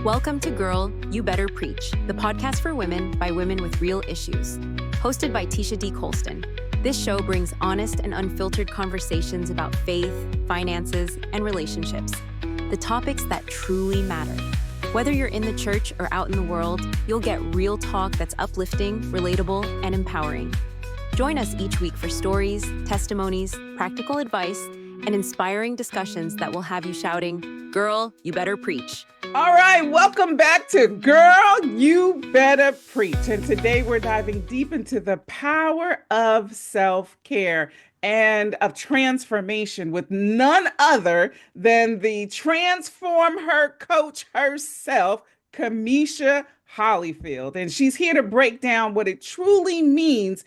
Welcome to Girl, You Better Preach, the podcast for women by women with real issues. Hosted by Tisha D. Colston, this show brings honest and unfiltered conversations about faith, finances, and relationships, the topics that truly matter. Whether you're in the church or out in the world, you'll get real talk that's uplifting, relatable, and empowering. Join us each week for stories, testimonies, practical advice, and inspiring discussions that will have you shouting, "Girl, you better preach." All right, welcome back to Girl, You Better Preach. And today we're diving deep into the power of self-care and of transformation with none other than the TransformHer Coach herself, Camisha Hollifield. And she's here to break down what it truly means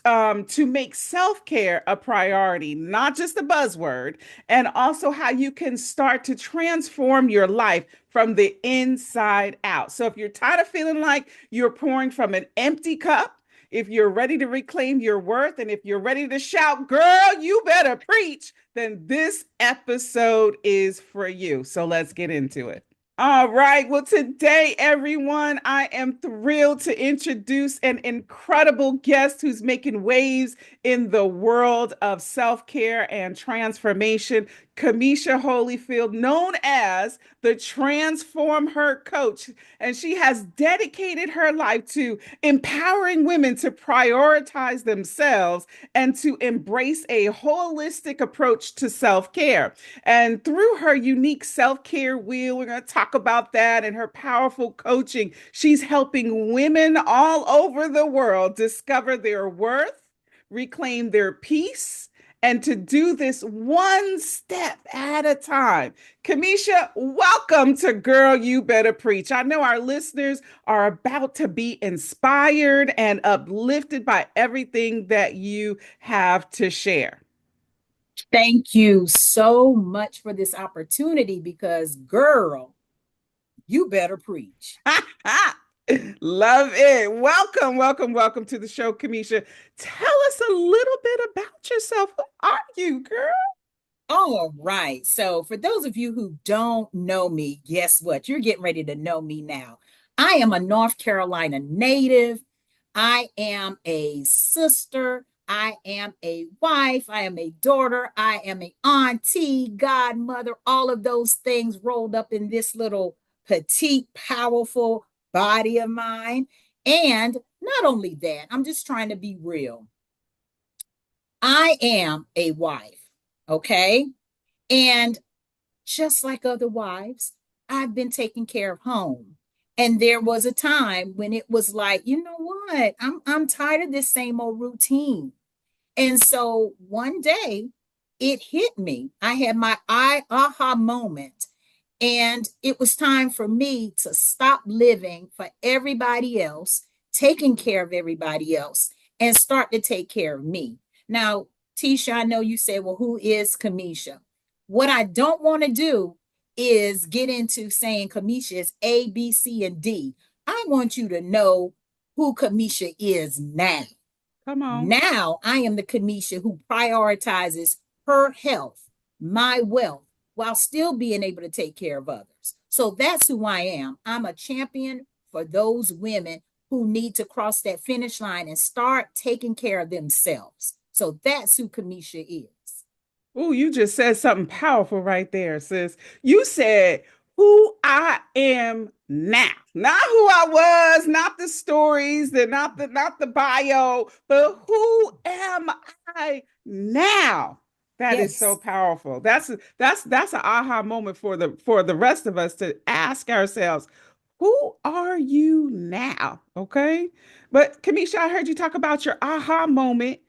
to make self-care a priority, not just a buzzword, and also how you can start to transform your life from the inside out. So if you're tired of feeling like you're pouring from an empty cup, if you're ready to reclaim your worth, and if you're ready to shout, "Girl, you better preach," then this episode is for you. So let's get into it. All right. Well, today, everyone, I am thrilled to introduce an incredible guest who's making waves in the world of self-care and transformation, Camisha Hollifield, known as the TransformHer Coach. And she has dedicated her life to empowering women to prioritize themselves and to embrace a holistic approach to self-care. And through her unique self-care wheel, we're going to talk about that, and her powerful coaching, she's helping women all over the world discover their worth, reclaim their peace, and to do this one step at a time. Camisha, welcome to Girl, You Better Preach. I know our listeners are about to be inspired and uplifted by everything that you have to share. Thank you so much for this opportunity because, girl, you better preach. Love it. Welcome to the show, Camisha. Tell us a little bit about yourself. Who are you, girl? All right. So for those of you who don't know me, guess what? You're getting ready to know me now. I am a North Carolina native. I am a sister. I am a wife. I am a daughter. I am an auntie, godmother, all of those things rolled up in this little petite, powerful body of mine. And not only that, I'm just trying to be real. I am a wife, okay? And just like other wives, I've been taking care of home. And there was a time when it was like, you know what? I'm tired of this same old routine. And so one day it hit me. I had my aha moment. And it was time for me to stop living for everybody else, taking care of everybody else, and start to take care of me. Now, Tisha, I know you said, well, who is Camisha? What I don't want to do is get into saying Camisha is A, B, C, and D. I want you to know who Camisha is now. Come on. Now I am the Camisha who prioritizes her health, my wealth, while still being able to take care of others. So that's who I am. I'm a champion for those women who need to cross that finish line and start taking care of themselves. So that's who Camisha is. Oh, you just said something powerful right there, sis. You said who I am now. Not who I was, not the stories, not the bio, but who am I now? That is so powerful. That's an aha moment for the rest of us to ask ourselves, who are you now? Okay. But Camisha, I heard you talk about your aha moment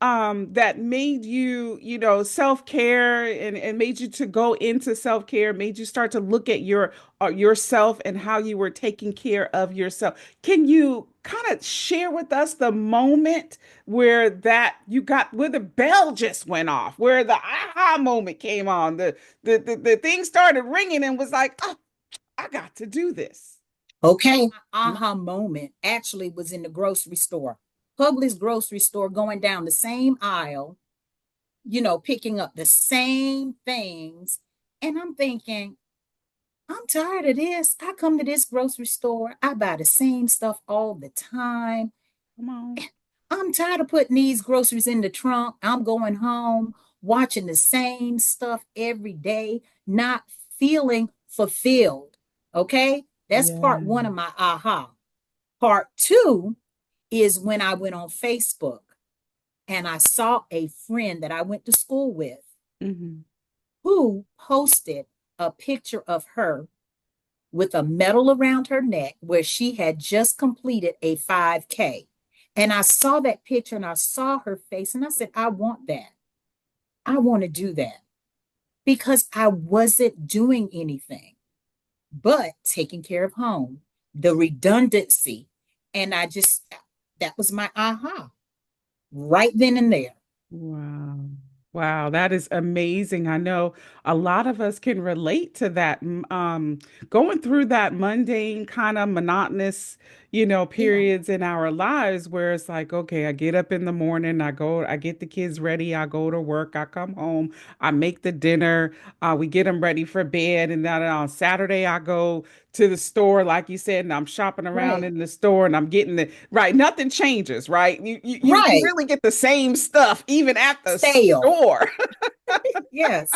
that made you, self-care and made you to go into self-care, made you start to look at yourself and how you were taking care of yourself. Can you kind of share with us the moment where where the bell just went off, where the aha moment came on, the thing started ringing and was like, oh, I got to do this. Okay. My aha moment actually was in the grocery store. Publix grocery store, going down the same aisle, picking up the same things. And I'm thinking, I'm tired of this. I come to this grocery store, I buy the same stuff all the time. Come on. I'm tired of putting these groceries in the trunk. I'm going home, watching the same stuff every day, not feeling fulfilled. Okay. That's Yeah. part one of my aha. Part two is when I went on Facebook and I saw a friend that I went to school with Hmm. who posted a picture of her with a medal around her neck where she had just completed a 5K. And I saw that picture and I saw her face and I said, I want that. I want to do that because I wasn't doing anything but taking care of home, the redundancy. And that was my aha right then and there. Wow. Wow, that is amazing. I know a lot of us can relate to that. Going through that mundane kind of monotonous, Yeah, periods in our lives where it's like, okay, I get up in the morning, I get the kids ready, I go to work, I come home, I make the dinner, we get them ready for bed, and then on Saturday I go to the store, like you said, and I'm shopping around right, in the store and I'm getting the right. Nothing changes, right? You right. really get the same stuff even at the Stale. store. Yes,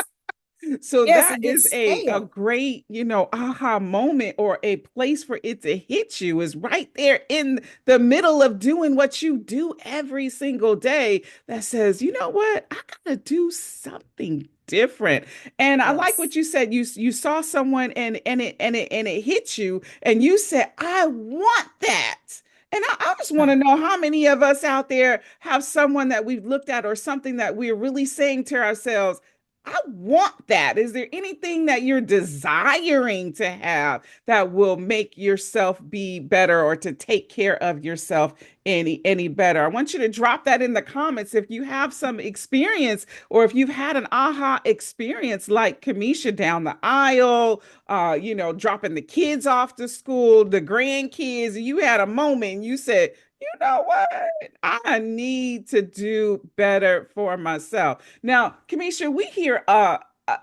So yes, that it is gets a stale. great, aha moment or a place for it to hit you is right there in the middle of doing what you do every single day that says, you know what? I gotta do something different. And I like Yes, what you said. You saw someone and it hit you and you said, I want that. And I just want to know how many of us out there have someone that we've looked at or something that we're really saying to ourselves, I want that. Is there anything that you're desiring to have that will make yourself be better or to take care of yourself any better? I want you to drop that in the comments if you have some experience or if you've had an aha experience like Camisha down the aisle, dropping the kids off to school, the grandkids, and you had a moment and you said, you know what? I need to do better for myself. Now, Kamisha, we hear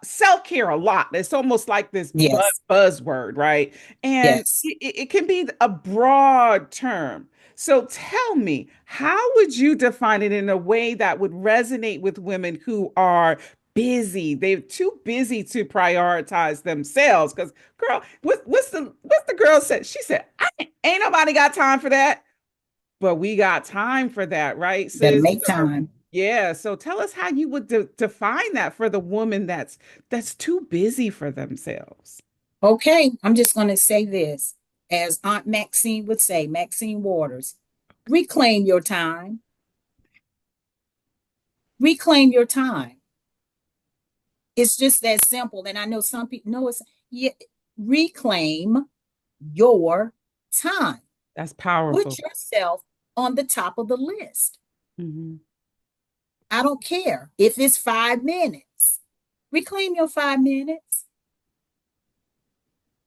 self-care a lot. It's almost like this yes, buzzword, right? And yes. it can be a broad term. So tell me, how would you define it in a way that would resonate with women who are busy? They're too busy to prioritize themselves. Because, girl, what's the girl said? She said, ain't nobody got time for that. But we got time for that, right, You got to sis? make So, time. yeah. So tell us how you would define that for the woman that's too busy for themselves. Okay, I'm just going to say this. As Aunt Maxine would say, Maxine Waters, reclaim your time. Reclaim your time. It's just that simple. And I know some people know it's, yeah, reclaim your time. That's Put powerful. yourself on the top of the list. Mhm. I don't care if it's 5 minutes. Reclaim your 5 minutes.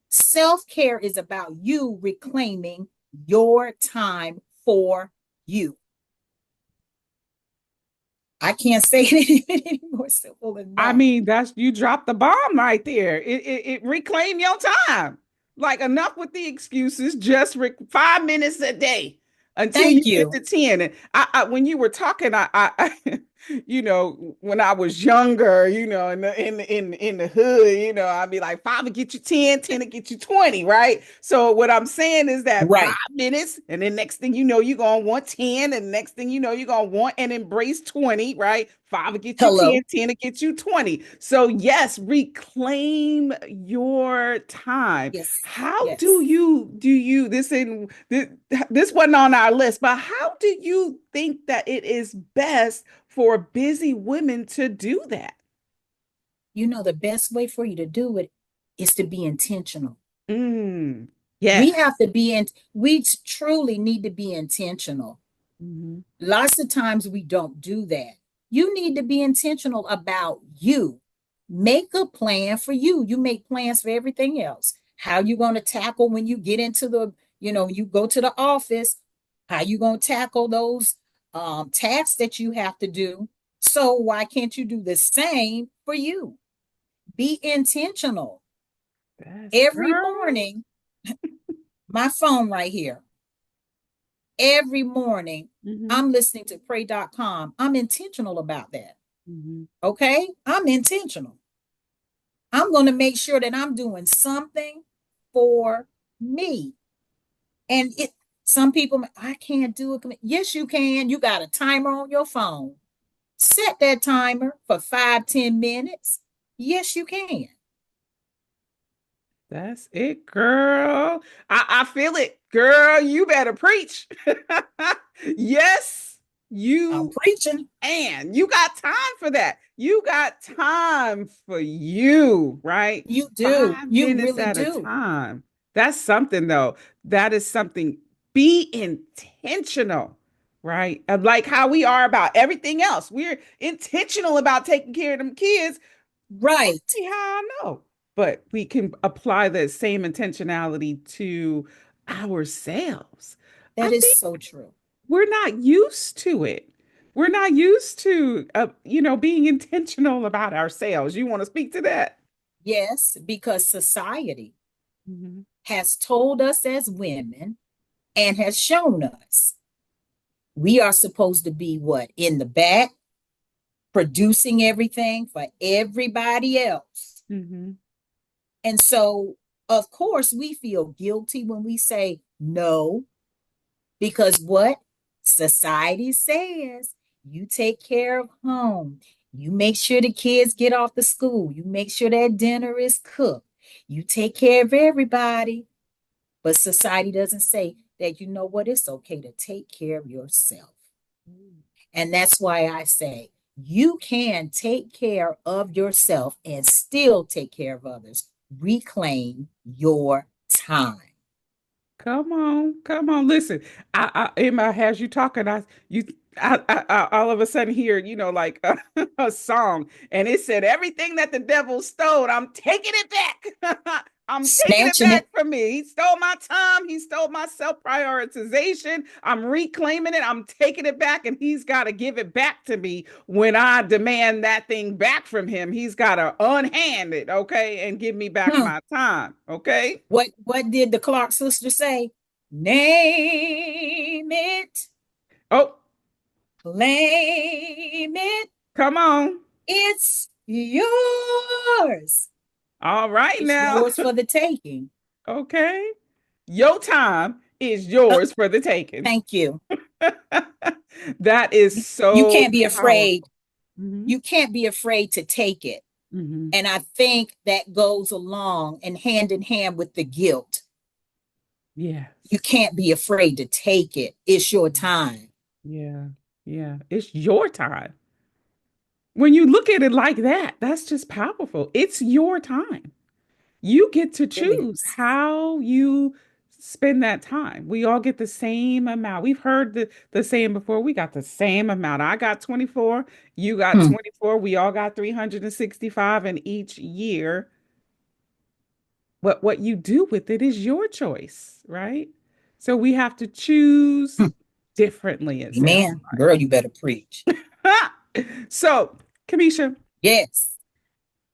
Self care is about you reclaiming your time for you. I can't say it any more simple than I that. mean, that's you dropped the bomb right there. It reclaim your time. Like enough with the excuses. Just 5 minutes a day until you Thank get you. to 10. And when you were talking, when I was younger, in the hood, I'd be like, five will get you 10, 10 will get you 20, right? So what I'm saying is that Right. 5 minutes, and then next thing you know, you're gonna want 10, and next thing you know, you're gonna want and embrace 20, right? Five will get you 10, Hello. 10 will get you 20. So yes, reclaim your time. Yes. How do Yes. you this wasn't on our list, but how do you think that it is best for busy women to do that? You know, the best way for you to do it is to be intentional. Mm, We yes. have to be in, we truly need to be intentional. Mhm. Lots of times we don't do that. You need to be intentional about you. Make a plan for you. You make plans for everything else. How you going to tackle when you get into you go to the office, how you going to tackle those tasks that you have to do. So why can't you do the same for you? Be intentional. That's Every girl. morning, my phone right here, every morning, Mm-hmm. I'm listening to pray.com. I'm intentional about that. Mm-hmm. Okay. I'm intentional. I'm going to make sure that I'm doing something for me. And some people, I can't do it. Yes, you can. You got a timer on your phone. Set that timer for 5, 10 minutes. Yes, you can. That's it, girl. I feel it, girl. You better preach. Yes, I'm you preaching. and you got time for that. You got time for you, right? You do. Five You minutes really at a do. time. That's something, though. That is something. Be intentional, right? Like how we are about everything else. We're intentional about taking care of them kids. Right. See how I know. But we can apply the same intentionality to ourselves. I That is think so true. we're not used to it. We're not used to, being intentional about ourselves. You want to speak to that? Yes, because society Mhm. has told us as women and has shown us we are supposed to be what? In the back, producing everything for everybody else. Mhm. And so, of course, we feel guilty when we say no, because what? Society says you take care of home. You make sure the kids get off to school. You make sure that dinner is cooked. You take care of everybody. But society doesn't say that, you know what, it's okay to take care of yourself. And that's why I say you can take care of yourself and still take care of others. Reclaim your time. Come on, come on. Listen, in my as you talking, I all of a sudden hear, like a song, and it said, "Everything that the devil stole, I'm taking it back. I'm taking it Snatching back it. from me. He stole my time. He stole my self prioritization. I'm reclaiming it. I'm taking it back, and he's got to give it back to me when I demand that thing back from him. He's got to unhand it, okay, and give me back Hmm. my time, okay." What did the Clark sister say? Name it, Oh, claim it. come on. It's yours. All right It's now. yours for the taking. Okay. Your time is Uh, yours for the taking. thank you. That is You so can't be afraid. powerful. Hmm. You can't be afraid to take it. Hmm. And I think that goes along and hand in hand with the guilt. You Yes. can't be afraid to take it. It's your time. Yeah. Yeah. It's your time. When you look at it like that, that's just powerful. It's your time. You get to It really choose is. how you spend that time. We all get the same amount. We've heard the saying before, we got the same amount. I got 24, you got Hmm. 24, we all got 365 in each year. What you do with it is your choice, right? So we have to choose Hmm. differently, it sounds Amen. Girl, you better preach. like. So, Kamisha, Yes.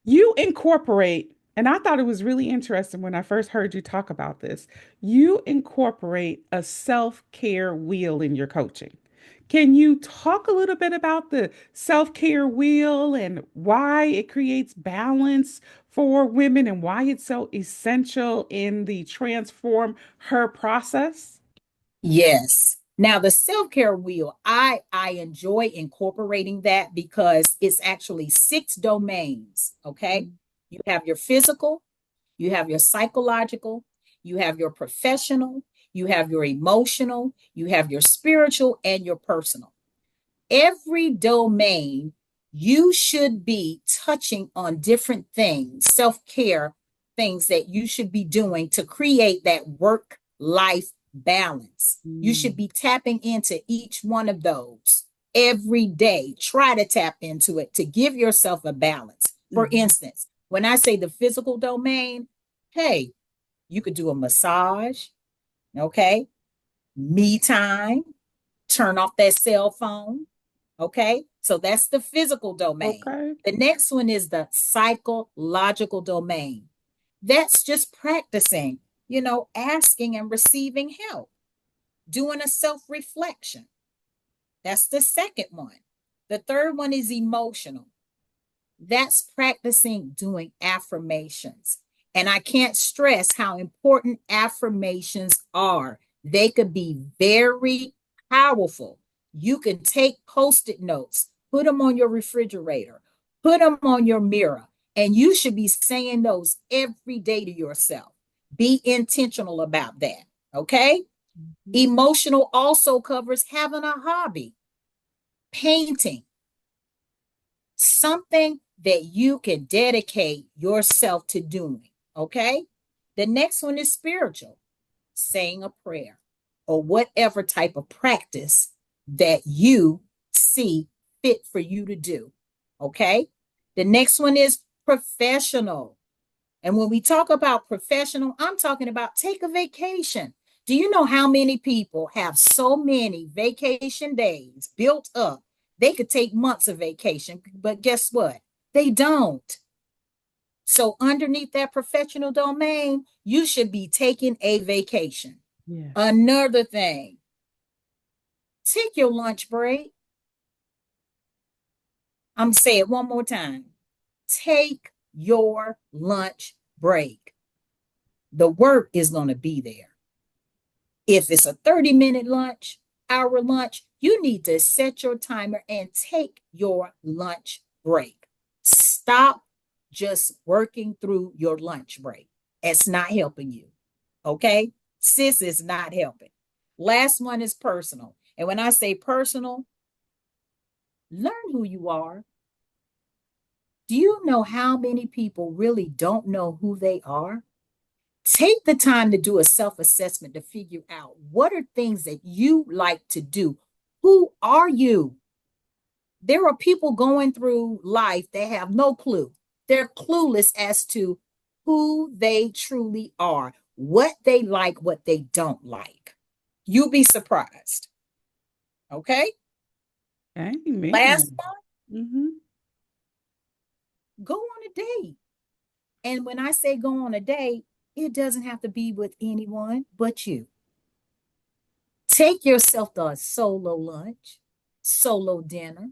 you incorporate, and I thought it was really interesting when I first heard you talk about this. You incorporate a self-care wheel in your coaching. Can you talk a little bit about the self-care wheel and why it creates balance for women and why it's so essential in the transform her process? Yes. Now the self-care wheel, I enjoy incorporating that because it's actually 6 domains, okay? You have your physical, you have your psychological, you have your professional, you have your emotional, you have your spiritual and your personal. Every domain you should be touching on different things, self-care things that you should be doing to create that work life balance. You should Mm, be tapping into each one of those every day. Try to tap into it to give yourself a balance. For mhm. instance, when I say the physical domain, hey, you could do a massage, okay? Me time, turn off that cell phone. Okay. So that's the physical domain. Okay. The next one is the psychological domain. That's just practicing, asking and receiving help, doing a self reflection. That's the second one. The third one is emotional. That's practicing doing affirmations. And I can't stress how important affirmations are. They could be very powerful. You can take post-it notes, put them on your refrigerator, put them on your mirror, and you should be saying those every day to yourself. Be intentional about that. Okay. Emotional also covers having a hobby, painting, something that you can dedicate yourself to doing. Okay. The next one is spiritual, saying a prayer or whatever type of practice that you see fit for you to do. Okay. The next one is professional. And when we talk about professional, I'm talking about take a vacation. Do you know how many people have so many vacation days built up? They could take months of vacation, but guess what? They don't. So, underneath that professional domain, you should be taking a vacation. Yes. Another thing, take your lunch break. I'm going to say it one more time. Take your lunch break. The work is going to be there. If it's a 30-minute lunch, hour lunch, you need to set your timer and take your lunch break. Stop just working through your lunch break. It's not helping you. Okay? Sis is not helping. Last one is personal. And when I say personal, learn who you are. Do you know how many people really don't know who they are? Take the time to do a self assessment to figure out what are things that you like to do. Who are you? There are people going through life that have no clue. They're clueless as to who they truly are, what they like, what they don't like. You'll be surprised. Okay. Last Amen. one, Mm-hmm. go on a date. And when I say go on a date, it doesn't have to be with anyone but you. Take yourself to a solo lunch, solo dinner.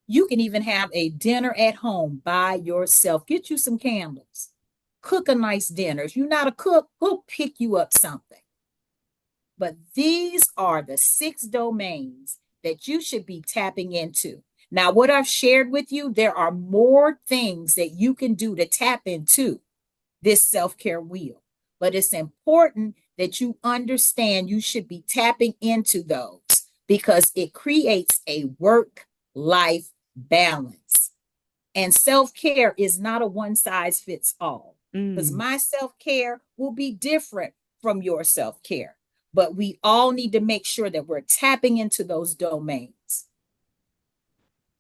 You can even have a dinner at home by yourself. Get you some candles. Cook a nice dinner. If you're not a cook, go pick you up something. But these are the 6 domains that you should be tapping into. Now, what I've shared with you, there are more things that you can do to tap into this self-care wheel. But it's important that you understand you should be tapping into those because it creates a work-life balance. And self-care is not a one size fits all because my self-care will be different from your self-care. But we all need to make sure that we're tapping into those domains.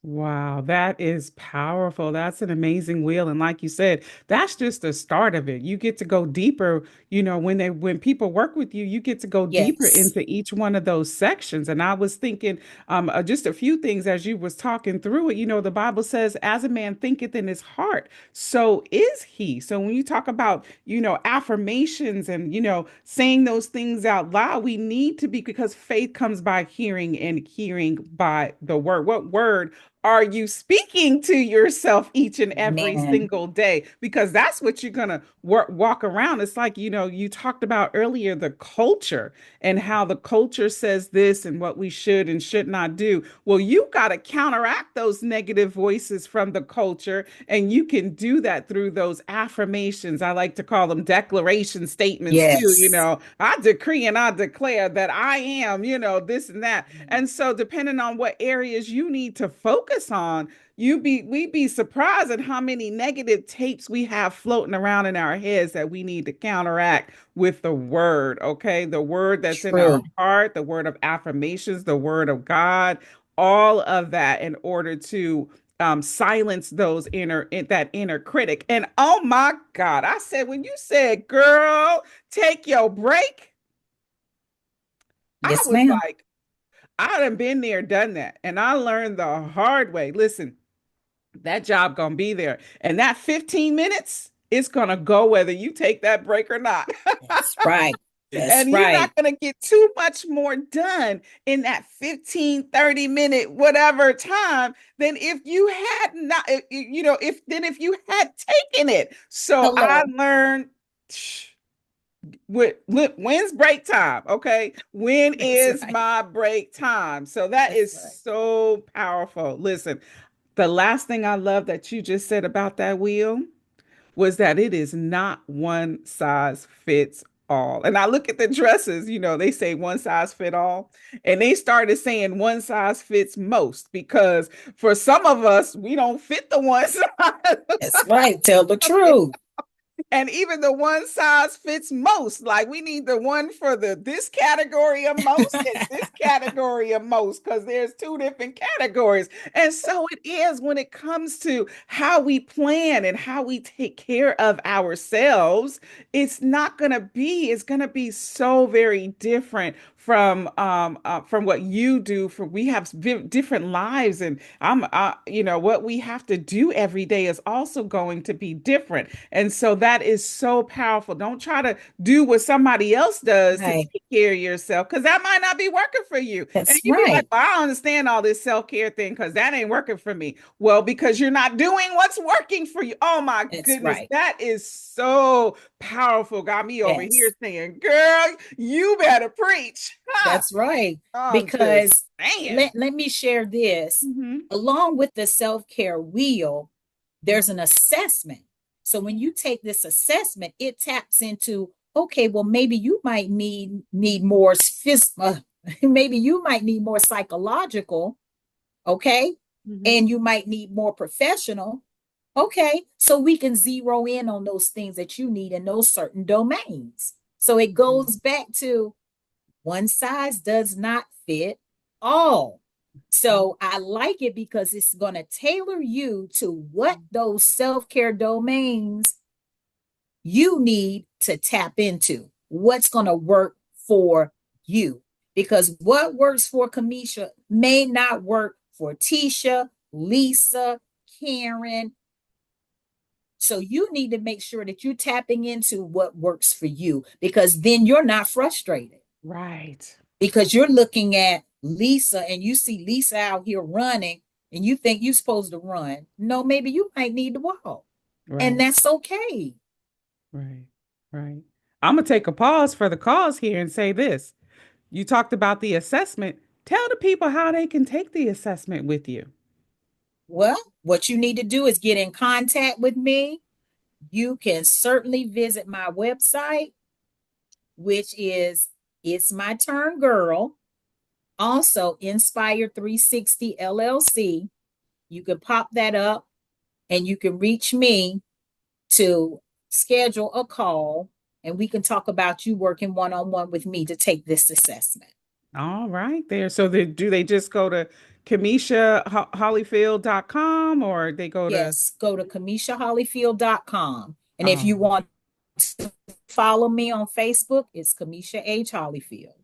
Wow, that is powerful. That's an amazing wheel. And like you said, that's just the start of it. You get to go deeper, when people work with you, you get to go deeper Yes. into each one of those sections. And I was thinking just a few things as you was talking through it. The Bible says, as a man thinketh in his heart, so is he. So when you talk about, affirmations and, saying those things out loud, we need to be, because faith comes by hearing and hearing by the word. What word are you speaking to yourself each and every Amen. single day? Because that's what you're going to walk around. It's like, you talked about earlier the culture and how the culture says this and what we should and should not do. Well, you got to counteract those negative voices from the culture. And you can do that through those affirmations. I like to call them declaration statements too. Yes. I decree and I declare that I am, this and that. And so depending on what areas you need to focus on, we'd be surprised at how many negative tapes we have floating around in our heads that we need to counteract with the word, okay? The word that's in our True. heart, the word of affirmations, the word of God, all of that in order to silence that inner critic. And oh my God, I said, when you said, girl, take your break, I Yes, was ma'am. like, I done been there, done that. And I learned the hard way. Listen, that job gonna be there. And that 15 minutes it's going to go whether you take that break or not. That's right. That's And you're right. not going to get too much more done in that 15, 30-minute, whatever time than if you had not, if you had taken it. So I Hello. learned when's break time? Okay. When That's is right. my break time? So that That's is right. so powerful. Listen, the last thing I love that you just said about that wheel was that it is not one size fits all. And I look at the dresses, they say one size fit all. And they started saying one size fits most because for some of us, we don't fit the one size. That's right. Tell the truth. And even the one size fits most. Like we need the one for this category of most and this category of most, because there's two different categories. And so it is when it comes to how we plan and how we take care of ourselves. It's going to be so very different from what you do. For we have different lives, and what we have to do every day is also going to be different. And so that is so powerful. Don't try to do what somebody else does to Right. take care of yourself, because that might not be working for you. And That's you be like, right. well, I don't understand all this self-care thing because that ain't working for me. Well, because you're not doing what's working for you. Oh my That's goodness, right. that is so powerful. Got me over here Yes. saying, girl, you better preach. That's right. I'm just Because saying. let me share this. Hmm. Along with the self-care wheel, there's an assessment. So when you take this assessment, it taps into, okay, well, maybe you might need more maybe you might need more psychological, okay? Hmm. And you might need more professional. Okay, so we can zero in on those things that you need in those certain domains. So it goes back to one size does not fit all. So I like it because it's going to tailor you to what those self care domains you need to tap into, what's going to work for you. Because what works for Camisha may not work for Tisha, Lisa, Karen. So you need to make sure that you're tapping into what works for you, because then you're not frustrated, Right. because you're looking at Lisa and you see Lisa out here running and you think you're supposed to run. No, maybe you might need to walk. And Right. that's okay. Right. Right. I'm going to take a pause for the cause here and say this. You talked about the assessment. Tell the people how they can take the assessment with you. Well, what you need to do is get in contact with me. You can certainly visit my website, which is It's My Turn Girl. Also, Inspire 360 LLC. You can pop that up and you can reach me to schedule a call, and we can talk about you working one on one with me to take this assessment. All right there. So do they just go to CamishaHollifield.com or they go to Yes, go to CamishaHollifield.com. And if you um want to follow me on Facebook, it's Camisha H. Hollifield.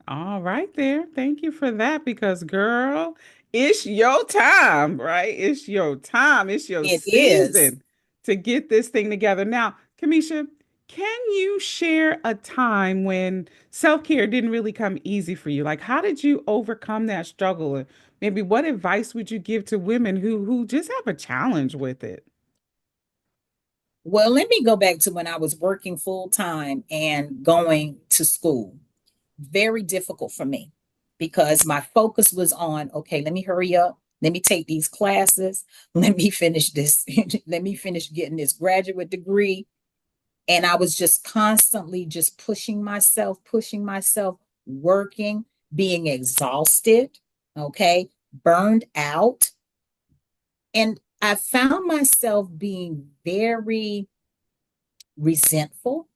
all right there. Thank you for that because girl, it's your time, right? It's your time. It's your It is. season to get this thing together. Now, Camisha, can you share a time when self-care didn't really come easy for you? Like how did you overcome that struggle? And maybe what advice would you give to women who just have a challenge with it? Well, let me go back to when I was working full time and going to school. Very difficult for me because my focus was on, okay, let me hurry up. Let me take these classes. Let me finish this. Let me finish getting this graduate degree. And I was just constantly just pushing myself, working, being exhausted, okay, burned out. And I found myself being very resentful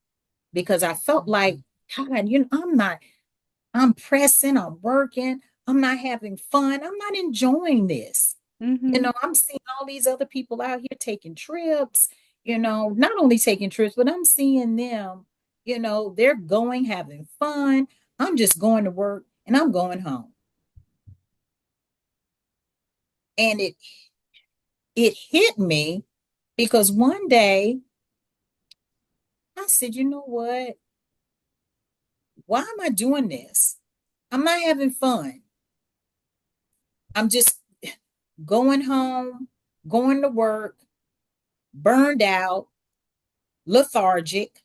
because I felt like, God, I'm pressing, I'm working, I'm not having fun, I'm not enjoying this. Mm-hmm. I'm seeing all these other people out here taking trips, not only taking trips, but I'm seeing them, they're going, having fun. I'm just going to work and I'm going home. And it hit me because one day I said, you know what? Why am I doing this? I'm not having fun. I'm just going home, going to work, burned out, lethargic.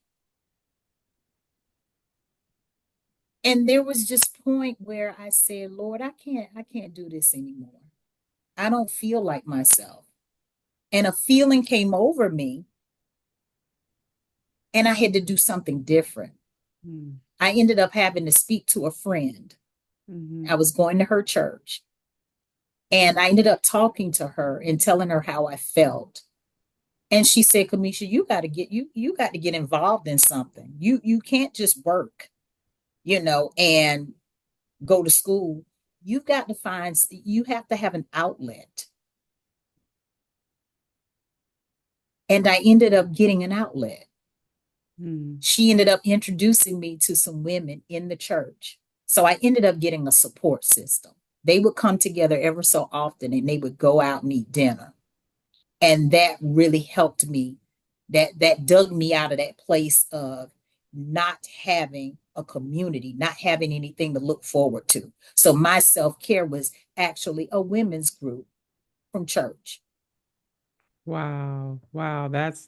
And there was just point where I said, Lord, I can't do this anymore. I don't feel like myself. And a feeling came over me and I had to do something different. Mm, I ended up having to speak to a friend. mhm, I was going to her church and I ended up talking to her and telling her how I felt. And she said, Camisha, you got to get involved in something. You can't just work, and go to school. You have to have an outlet. And I ended up getting an outlet. mm. She ended up introducing me to some women in the church. So I ended up getting a support system. They would come together ever so often and they would go out and eat dinner. And that really helped me. That dug me out of that place of not having a community, not having anything to look forward to. So my self-care was actually a women's group from church. Wow. Wow. That's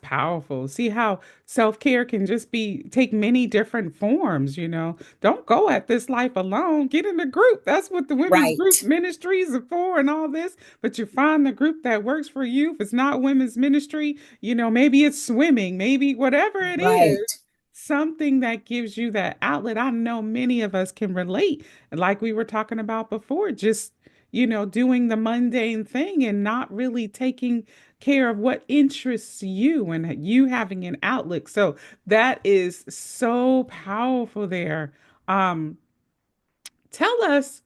powerful. See how self-care can just be take many different forms, you know. Don't go at this life alone. Get in a group. That's what the women's group Right, ministries are for and all this. But you find the group that works for you. If it's not women's ministry, you know, maybe it's swimming, maybe whatever it is, right. something that gives you that outlet. I know many of us can relate. Like we were talking about before, just doing the mundane thing and not really taking care of what interests you and you having an outlook. So that is so powerful there. Um, Tell us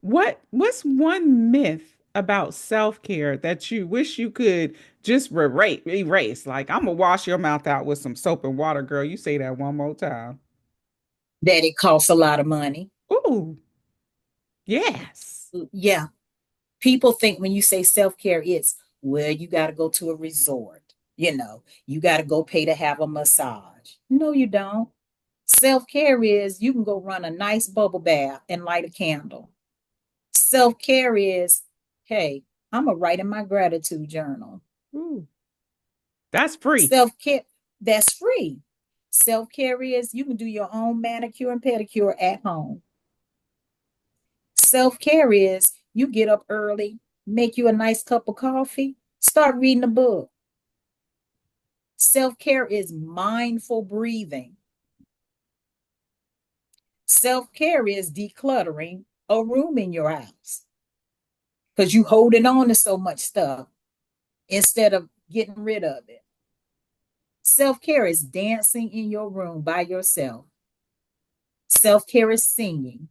what's one myth about self-care that you wish you could just erase. Like, I'm gonna wash your mouth out with some soap and water, girl. You say that one more time. That it costs a lot of money. Ooh, yes. Yeah. People think when you say self-care, it's, well, you got to go to a resort. You got to go pay to have a massage. No, you don't. Self-care is you can go run a nice bubble bath and light a candle. Self-care is, hey, I'm going to write in my gratitude journal. Ooh, that's free. Self-care, that's free. Self-care is you can do your own manicure and pedicure at home. Self-care is you get up early, make you a nice cup of coffee, start reading a book. Self-care is mindful breathing. Self-care is decluttering a room in your house because you holding on to so much stuff instead of getting rid of it. Self-care is dancing in your room by yourself. Self-care is singing.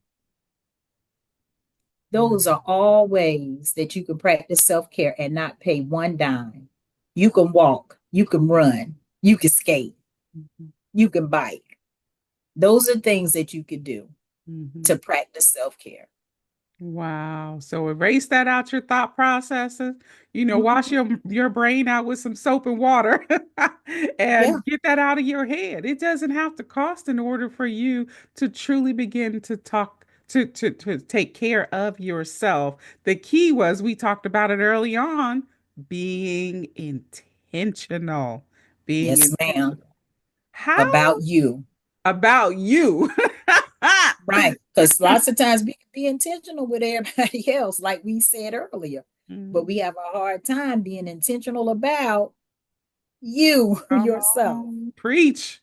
Those are all ways that you can practice self-care and not pay one dime. You can walk, you can run, you can skate, Mhm, you can bike. Those are things that you can do mhm. to practice self-care. Wow. So erase that out your thought processes. Wash Mhm. your brain out with some soap and water Yeah. and get that out of your head. It doesn't have to cost in order for you to truly begin to talk to take care of yourself. The key was we talked about it early on, being intentional. Being Yes, ma'am. intentional. How About you. about you? Right. Because lots of times we can be intentional with everybody else, like we said earlier, but Mhm. we have a hard time being intentional about you Come yourself. on, preach.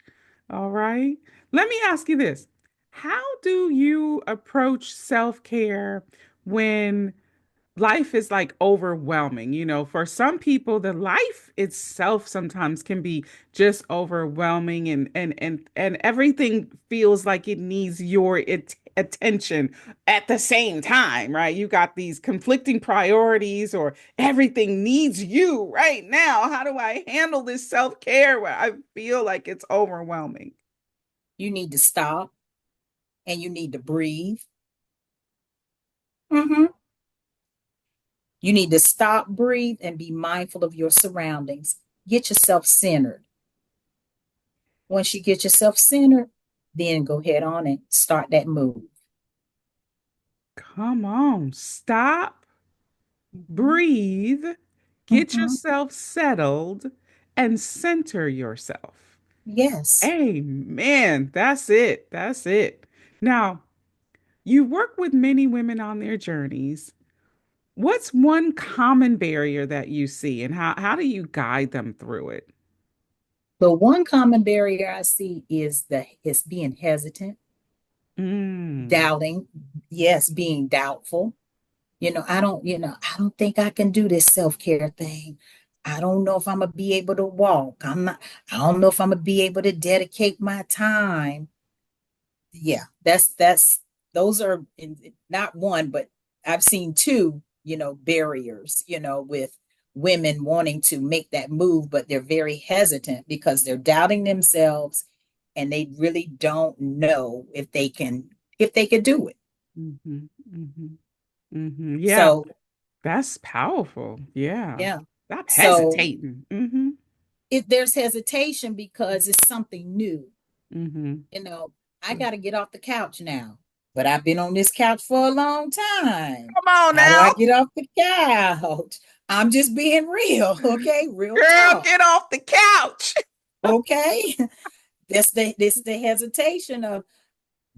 All right. Let me ask you this. How do you approach self-care when life is like overwhelming? For some people, the life itself sometimes can be just overwhelming and everything feels like it needs your attention at the same time, right? You got these conflicting priorities or everything needs you right now. How do I handle this self-care where I feel like it's overwhelming? You need to stop and you need to breathe. Mhm. You need to stop, breathe, and be mindful of your surroundings. Get yourself centered. Once you get yourself centered, then go ahead on and start that move. Come on, stop, Mhm. breathe, get Mhm. yourself settled, and center yourself. Yes. Amen. That's it. That's it. Now, you work with many women on their journeys. What's one common barrier that you see, and how do you guide them through it? The one common barrier I see is being hesitant, Mm. doubting, yes, being doubtful. I don't think I can do this self-care thing. I don't know if I'm gonna be able to walk. I don't know if I'm gonna be able to dedicate my time. Yeah, that's those are not one, but I've seen two, barriers, with women wanting to make that move, but they're very hesitant because they're doubting themselves and they really don't know if they could do it. Mhm, mhm, mhm. Yeah, So, that's powerful. Yeah. yeah. Stop So hesitating. Mhm, there's hesitation because it's something new. mhm. You know, I got to get off the couch now, but I've been on this couch for a long time. Come on How do now. I get off the couch? I'm just being real, okay? Real Girl, talk, get off the couch. okay? That's the hesitation of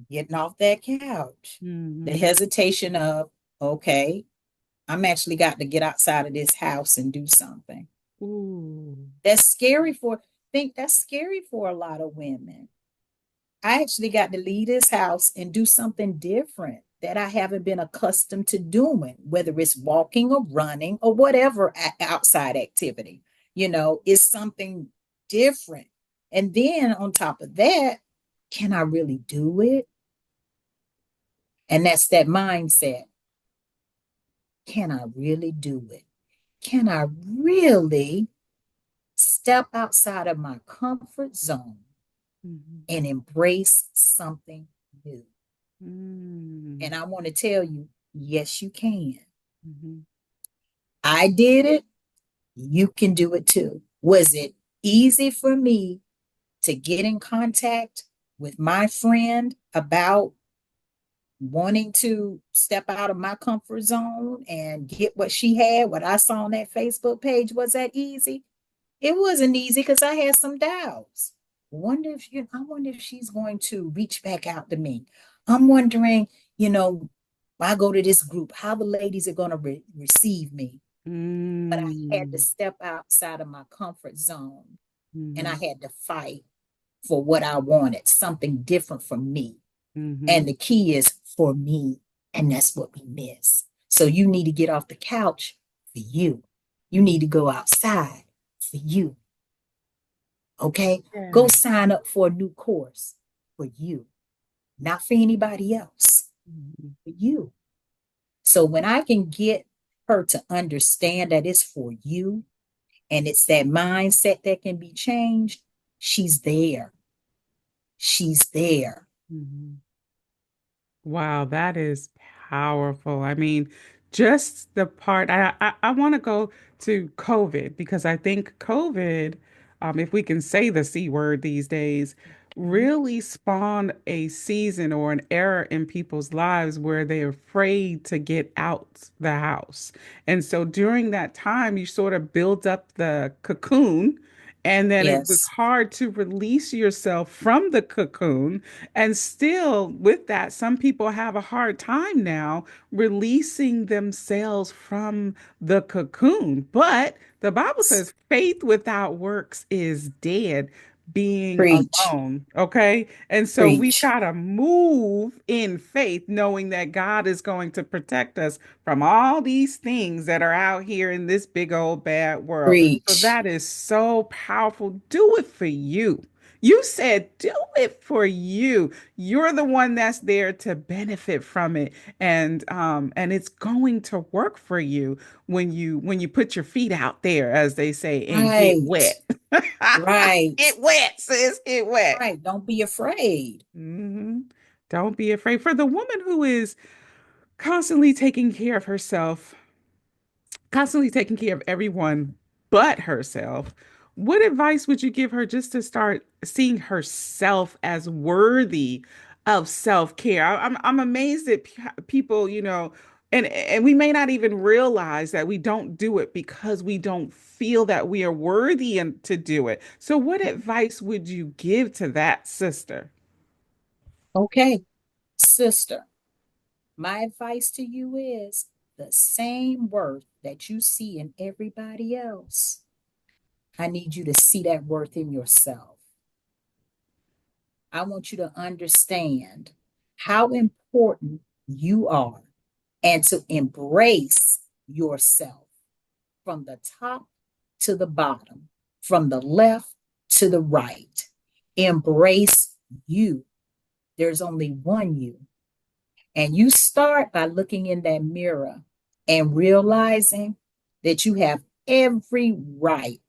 getting off that couch. The Mhm. hesitation of, okay, I'm actually got to get outside of this house and do something. Ooh. That's scary for think that's scary for a lot of women. I actually got to leave this house and do something different that I haven't been accustomed to doing, whether it's walking or running or whatever outside activity. It's something different. And then on top of that, can I really do it? And that's that mindset. Can I really do it? Can I really step outside of my comfort zone Mhm. and embrace something new? Mm. And I want to tell you, yes, you can. Mhm. I did it. You can do it too. Was it easy for me to get in contact with my friend about wanting to step out of my comfort zone and get what she had, what I saw on that Facebook page? Was that easy? It wasn't easy because I had some doubts. I wonder if she's going to reach back out to me. I'm wondering, you know, I go to this group, how the ladies are going to receive me. But I had to Mm. step outside of my comfort zone and I Mhm. had to fight for what I wanted, something different from me. Mhm. And the key is for me. And that's what we miss. So you need to get off the couch for you. You need to go outside for you. Okay? Go Yeah. sign up for a new course for you, not for anybody else, Mhm. for you. So when I can get her to understand that it's for you and it's that mindset that can be changed, she's there. She's there. Mhm. Wow, that is powerful. I mean, just the part I want to go to COVID because I think COVID, if we can say the C word these days, Mhm. really spawned a season or an era in people's lives where they're afraid to get out the house. And so during that time, you sort of build up the cocoon. And then it was Yes. hard to release yourself from the cocoon, and still, with that, some people have a hard time now releasing themselves from the cocoon. But the Bible says faith without works is dead, being Preach. alone. Okay. And so we've Preach. got to move in faith, knowing that God is going to protect us from all these things that are out here in this big old bad world. So Preach. that is so powerful. Do it for you. You said do it for you. You're the one that's there to benefit from it, and it's going to work for you when you put your feet out there, as they say, and get Right. wet. Right. Get wet, sis. Get wet. Right. Don't be afraid. hmm Don't be afraid. For the woman who is constantly taking care of herself, constantly taking care of everyone but herself, what advice would you give her just to start seeing herself as worthy of self-care? I'm amazed that people, and we may not even realize that we don't do it because we don't feel that we are worthy and to do it. So what advice would you give to that sister? Okay, sister, my advice to you is the same worth that you see in everybody else. I need you to see that worth in yourself. I want you to understand how important you are and to embrace yourself from the top to the bottom, from the left to the right. Embrace you. There's only one you. And you start by looking in that mirror and realizing that you have every right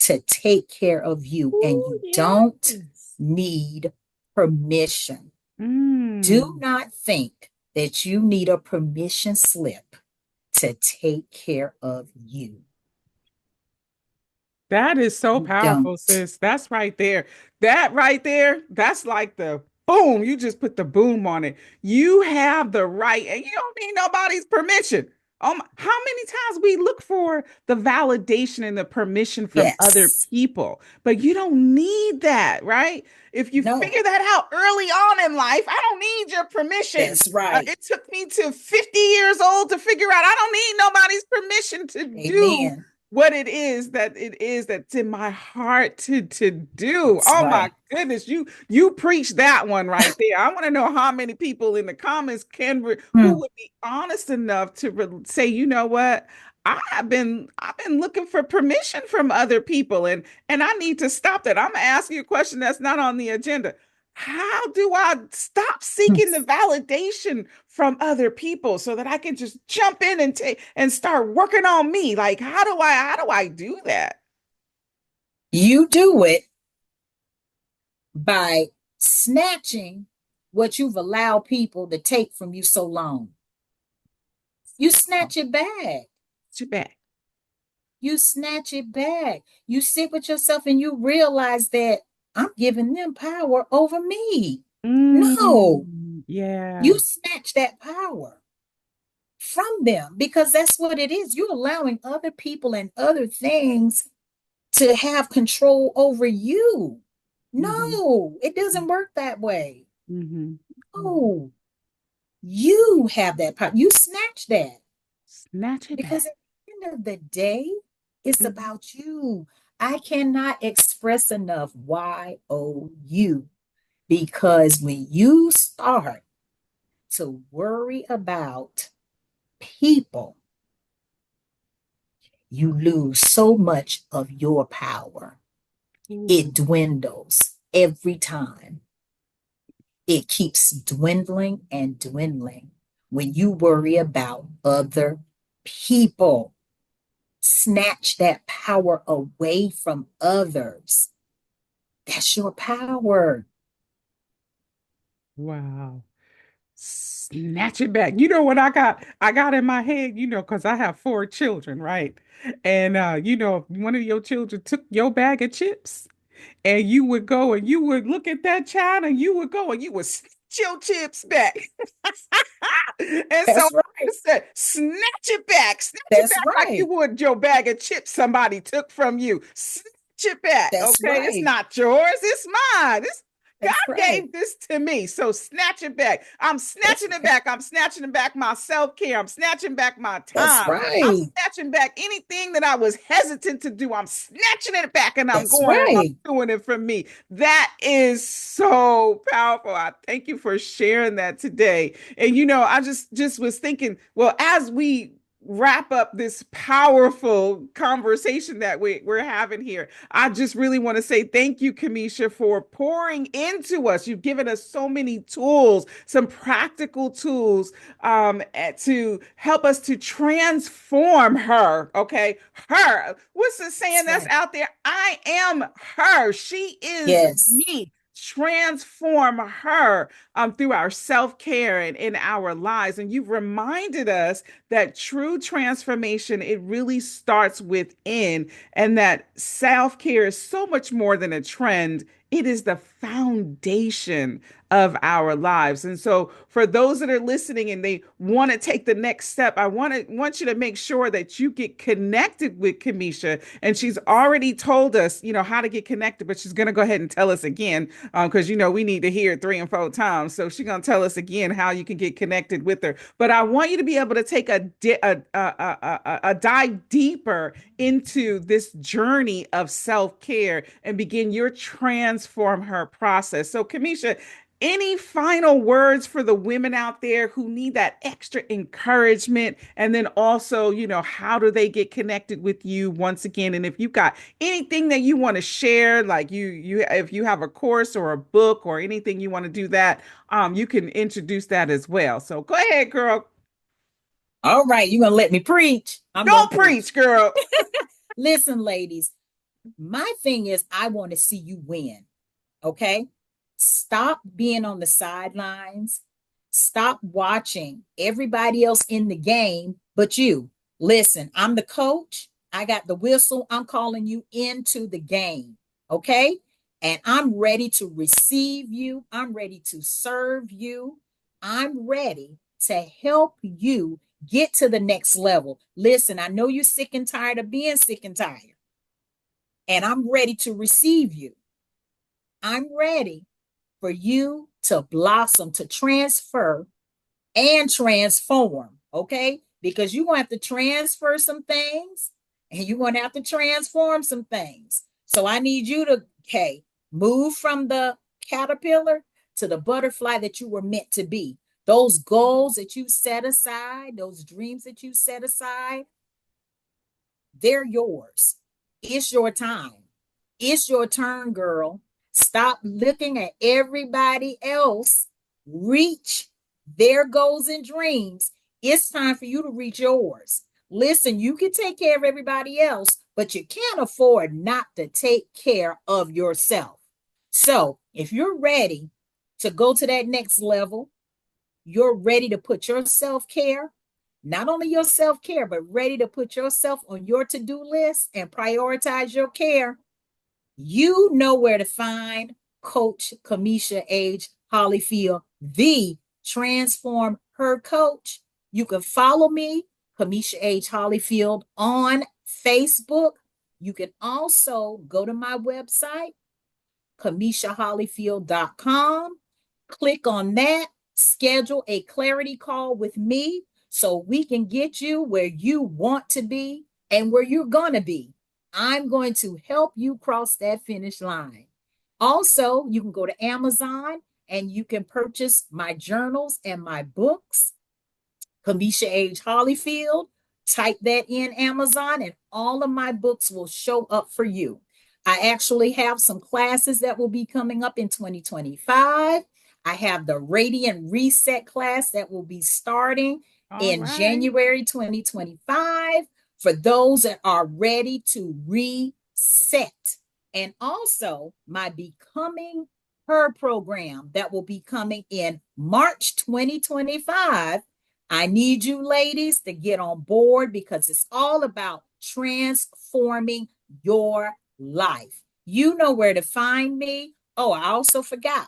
to take care of you and Ooh, you don't yes. need permission. Do Mm. not think that you need a permission slip to take care of you. That is so You powerful, don't. sis. That's right there. That right there, that's like the boom. You just put the boom on it. You have the right, and you don't need nobody's permission. How many times we look for the validation and the permission from other Yes. people, but you don't need that, right? If you No, figure that out early on in life, I don't need your permission. that's right. It took me to 50 years old to figure out I don't need nobody's permission to do Amen. what it is that's in my heart to do. That's Oh my right. goodness, you preach that one right there. I want to know how many people in the comments who Hmm. would be honest enough to say, you know what? I've been looking for permission from other people and I need to stop that. I'm gonna ask you a question that's not on the agenda. How do I stop seeking the validation from other people so that I can just jump in and take and start working on me? Like, how do I do that? You do it by snatching what you've allowed people to take from you so long. You snatch it back. Too bad. You snatch it back. You sit with yourself and you realize that I'm giving them power over me. No, Yeah. you snatch that power from them because that's what it is. You're allowing other people and other things to have control over you. Hmm. No, it doesn't work that way. Hmm. No, you have that power. You snatch that Snatch it because back. at the end of the day, it's Mhm. about you. I cannot express enough why oh you because when you start to worry about people, you lose so much of your power. Ooh. It dwindles every time. It keeps dwindling and dwindling when you worry about other people. Snatch that power away from others. That's your power. Wow. Snatch it back. You know what I got in my head, because I have four children, right? And if one of your children took your bag of chips and you would go and you would look at that child and you would go and you would snatch your chips back. And so That's I right. said, snatch it That's back like you right. would your bag of chips somebody took from you. Snatch it back, That's okay? It's right. not yours, it's mine. God That's right. gave this to me. So snatch it back. I'm That's snatching it right. back. I'm snatching back my self-care. I'm snatching back my That's time. I'm right. snatching back anything that I was hesitant to do. I'm snatching it back and I'm That's going and I'm right. doing it for me. That is so powerful. I thank you for sharing that today. And I just was thinking, well, as we wrap up this powerful conversation that we're having here, I just really want to say thank you, Camisha, for pouring into us. You've given us so many tools, some practical tools to help us to transform her. Okay. Her. What's the saying That's that's right. out there? I am her. She is Yes. me. transform her through our self-care and in our lives. And you've reminded us that true transformation, it really starts within, and that self-care is so much more than a trend. It is the foundation of our lives. And so for those that are listening and they want to take the next step, I want you to make sure that you get connected with Camisha. And she's already told us, how to get connected, but she's going to go ahead and tell us again, because we need to hear it 3 and 4 times. So she's going to tell us again how you can get connected with her. But I want you to be able to take a dive deeper into this journey of self-care and begin your transform her process. So Camisha, any final words for the women out there who need that extra encouragement? And then also, how do they get connected with you once again? And if you've got anything that you want to share, like if you have a course or a book or anything you want to do that, you can introduce that as well. So go ahead, girl. All right, you're gonna let me preach. I'm gonna Don't preach, girl. Listen, ladies, my thing is I want to see you win. Okay? Stop being on the sidelines. Stop watching everybody else in the game but you. Listen, I'm the coach. I got the whistle. I'm calling you into the game. Okay? And I'm ready to receive you. I'm ready to serve you. I'm ready to help you get to the next level. Listen, I know you're sick and tired of being sick and tired. And I'm ready to receive you. I'm ready for you to blossom, to transfer and transform, okay? Because you're going to have to transfer some things and you're going to have to transform some things. So I need you to, move from the caterpillar to the butterfly that you were meant to be. Those goals that you set aside, those dreams that you set aside, they're yours. It's your time. It's your turn, girl. Stop looking at everybody else reach their goals and dreams. It's time for you to reach yours. Listen, you can take care of everybody else, but you can't afford not to take care of yourself. So if you're ready to go to that next level, you're ready to put your self-care, not only your self-care, but ready to put yourself on your to-do list and prioritize your care, you know where to find Coach Camisha H. Hollifield, the Transform Her Coach. You can follow me, Camisha H. Hollifield, on Facebook. You can also go to my website, CamishaHollifield.com. Click on that, schedule a clarity call with me so we can get you where you want to be and where you're going to be. I'm going to help you cross that finish line. Also, you can go to Amazon and you can purchase my journals and my books, Camisha H. Hollifield. Type that in Amazon and all of my books will show up for you. I actually have some classes that will be coming up in 2025. I have the Radiant Reset class that will be starting in January 2025 for those that are ready to reset. And also my Becoming Her program that will be coming in March 2025. I need you ladies to get on board because it's all about transforming your life. You know where to find me. Oh, I also forgot.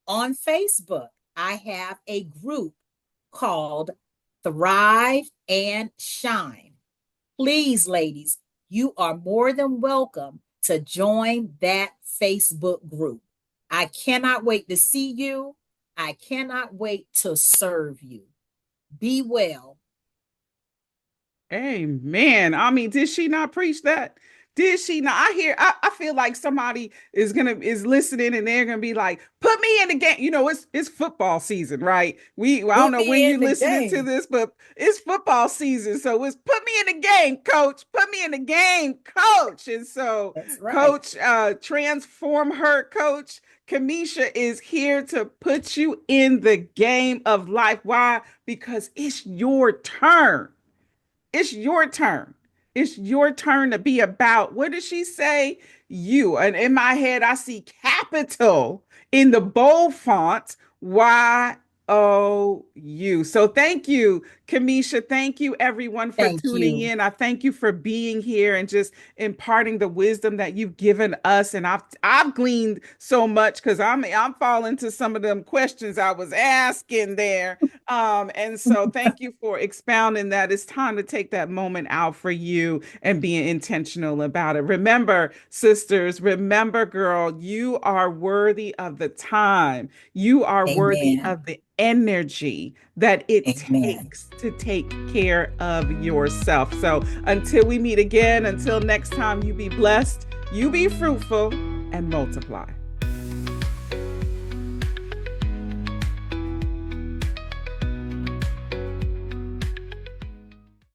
On Facebook, I have a group called Thrive and Shine. Please, ladies, you are more than welcome to join that Facebook group. I cannot wait to see you. I cannot wait to serve you. Be well. Amen. I mean, did she not preach that? Did she not? I feel like somebody is listening and they're gonna be like, put me in the game. It's football season, right? I don't Put know when me you're in the listening to game. this, but it's football season. So it's put me in the game, coach. Put me in the game, coach. And so, That's right. coach, transform her coach. Camisha is here to put you in the game of life. Why? Because it's your turn. It's your turn. It's your turn to be about. What does she say? You. And in my head, I see capital in the bold font, YOU. So thank you, Camisha. Thank you, everyone, for Thank tuning you. in. I thank you for being here and just imparting the wisdom that you've given us. And I've gleaned so much because I'm falling to some of them questions I was asking there. And so thank you for expounding that. It's time to take that moment out for you and being intentional about it. Remember, sisters, remember, girl, you are worthy of the time. You are worthy Amen. of the energy that it Amen. takes to take care of yourself. So until we meet again, until next time, you be blessed, you be fruitful, and multiply.